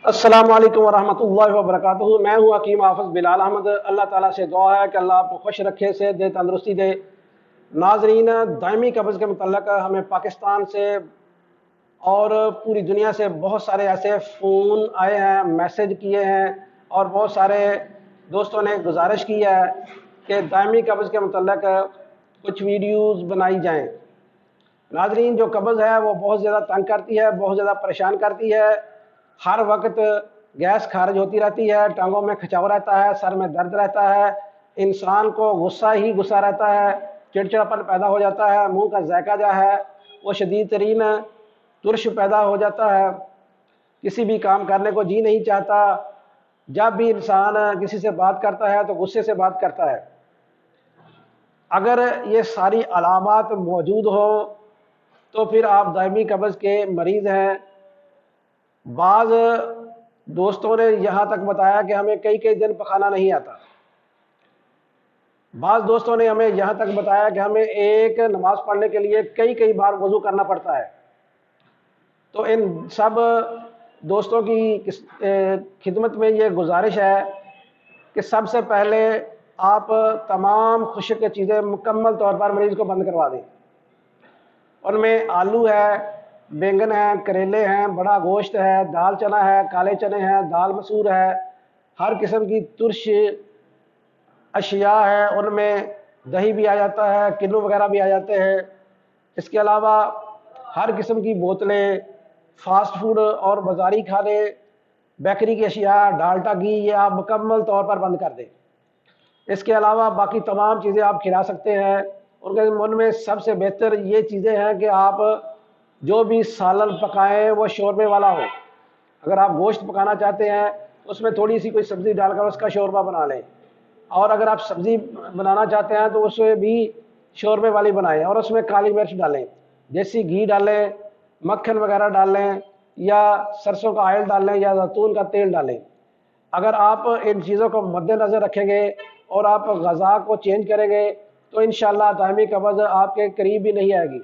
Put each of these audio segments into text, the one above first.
السلام علیکم ورحمۃ اللہ وبرکاتہ۔ میں ہوں حکیم حافظ بلال احمد۔ اللہ تعالیٰ سے دعا ہے کہ اللہ آپ کو خوش رکھے، صحت دے، تندرستی دے۔ ناظرین، دائمی قبض کے متعلق ہمیں پاکستان سے اور پوری دنیا سے بہت سارے ایسے فون آئے ہیں، میسج کیے ہیں، اور بہت سارے دوستوں نے گزارش کی ہے کہ دائمی قبض کے متعلق کچھ ویڈیوز بنائی جائیں۔ ناظرین، جو قبض ہے وہ بہت زیادہ تنگ کرتی ہے، بہت زیادہ پریشان کرتی ہے۔ ہر وقت گیس خارج ہوتی رہتی ہے، ٹانگوں میں کھچاؤ رہتا ہے، سر میں درد رہتا ہے، انسان کو غصہ ہی غصہ رہتا ہے، چڑچڑاپن پیدا ہو جاتا ہے، منہ کا ذائقہ جو ہے وہ شدید ترین ترش پیدا ہو جاتا ہے، کسی بھی کام کرنے کو جی نہیں چاہتا۔ جب بھی انسان کسی سے بات کرتا ہے تو غصے سے بات کرتا ہے۔ اگر یہ ساری علامات موجود ہوں تو پھر آپ دائمی قبض کے مریض ہیں۔ بعض دوستوں نے یہاں تک بتایا کہ ہمیں کئی کئی دن پخانا نہیں آتا۔ بعض دوستوں نے ہمیں یہاں تک بتایا کہ ہمیں ایک نماز پڑھنے کے لیے کئی کئی بار وضو کرنا پڑتا ہے۔ تو ان سب دوستوں کی خدمت میں یہ گزارش ہے کہ سب سے پہلے آپ تمام خشک چیزیں مکمل طور پر مریض کو بند کروا دیں۔ ان میں آلو ہے، بینگن ہے، کریلے ہیں، بڑا گوشت ہے، دال چنا ہے، کالے چنے ہیں، دال مسور ہے، ہر قسم کی ترش اشیاء ہے، ان میں دہی بھی آ جاتا ہے، کنو وغیرہ بھی آ جاتے ہیں۔ اس کے علاوہ ہر قسم کی بوتلیں، فاسٹ فوڈ اور بازاری کھانے، بیکری کی اشیاء، ڈالٹا گھی، یہ آپ مکمل طور پر بند کر دیں۔ اس کے علاوہ باقی تمام چیزیں آپ کھلا سکتے ہیں۔ ان میں سب سے بہتر یہ چیزیں ہیں کہ آپ جو بھی سالن پکائیں وہ شوربے والا ہو۔ اگر آپ گوشت پکانا چاہتے ہیں اس میں تھوڑی سی کوئی سبزی ڈال کر اس کا شوربہ بنا لیں، اور اگر آپ سبزی بنانا چاہتے ہیں تو اس میں بھی شوربے والی بنائیں، اور اس میں کالی مرچ ڈالیں، دیسی گھی ڈالیں، مکھن وغیرہ ڈالیں، یا سرسوں کا آئل ڈالیں، یا زیتون کا تیل ڈالیں۔ اگر آپ ان چیزوں کو مد نظر رکھیں گے اور آپ غذا کو چینج کریں گے تو انشاءاللہ دائمی قبض آپ کے قریب بھی نہیں آئے گی۔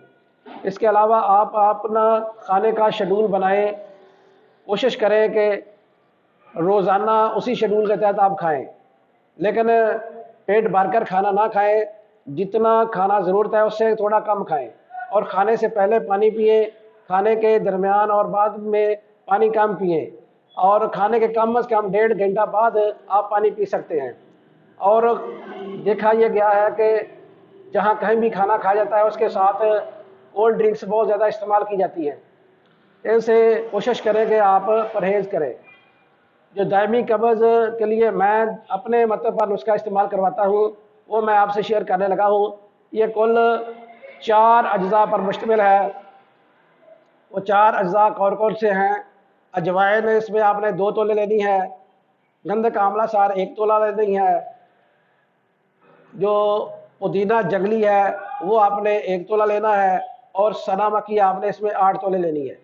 اس کے علاوہ آپ اپنا کھانے کا شیڈول بنائیں، کوشش کریں کہ روزانہ اسی شیڈول کے تحت آپ کھائیں، لیکن پیٹ بھر کر کھانا نہ کھائیں، جتنا کھانا ضرورت ہے اس سے تھوڑا کم کھائیں، اور کھانے سے پہلے پانی پئیں، کھانے کے درمیان اور بعد میں پانی کم پئیں، اور کھانے کے کم از کم 1.5 گھنٹہ بعد آپ پانی پی سکتے ہیں۔ اور دیکھا یہ گیا ہے کہ جہاں کہیں بھی کھانا کھایا جاتا ہے اس کے ساتھ کولڈ ڈرنکس بہت زیادہ استعمال کی جاتی ہیں، ان سے کوشش کریں کہ آپ پرہیز کریں۔ جو دائمی قبض کے لیے میں اپنے مطلب پر نسخہ استعمال کرواتا ہوں وہ میں آپ سے شیئر کرنے لگا ہوں۔ یہ کل 4 اجزاء پر مشتمل ہے۔ وہ 4 اجزاء کون کون سے ہیں؟ اجوائن اس میں آپ نے 2 تولے لینی ہے، گندھک آملہ سار 1 تولہ لینی ہے، جو پودینہ جنگلی ہے وہ آپ نے 1 تولہ لینا ہے، اور سنا مکی آپ نے اس میں 8 تولے لینی ہے۔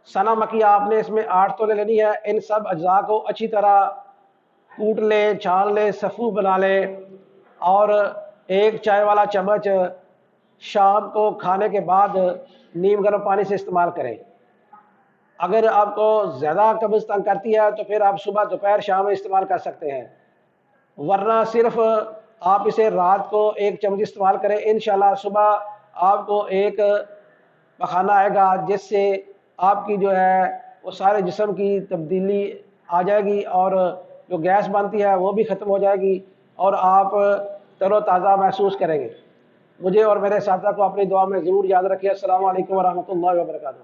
سنا مکی آپ نے اس میں 8 تولے لینی ہے۔ ان سب اجزاء کو اچھی طرح کوٹ لیں، چھان لیں، صفو بنا لیں، اور 1 چائے والا چمچ شام کو کھانے کے بعد نیم گرم پانی سے استعمال کریں۔ اگر آپ کو زیادہ قبض تنگ کرتی ہے تو پھر آپ صبح دوپہر شام میں استعمال کر سکتے ہیں، ورنہ صرف آپ اسے رات کو 1 چمچ استعمال کریں، انشاءاللہ صبح آپ کو ایک پخانہ آئے گا جس سے آپ کی جو ہے وہ سارے جسم کی تبدیلی آ جائے گی، اور جو گیس بنتی ہے وہ بھی ختم ہو جائے گی، اور آپ تر و تازہ محسوس کریں گے۔ مجھے اور میرے ساتھیوں کو اپنی دعا میں ضرور یاد رکھیے۔ السلام علیکم ورحمۃ اللہ وبرکاتہ۔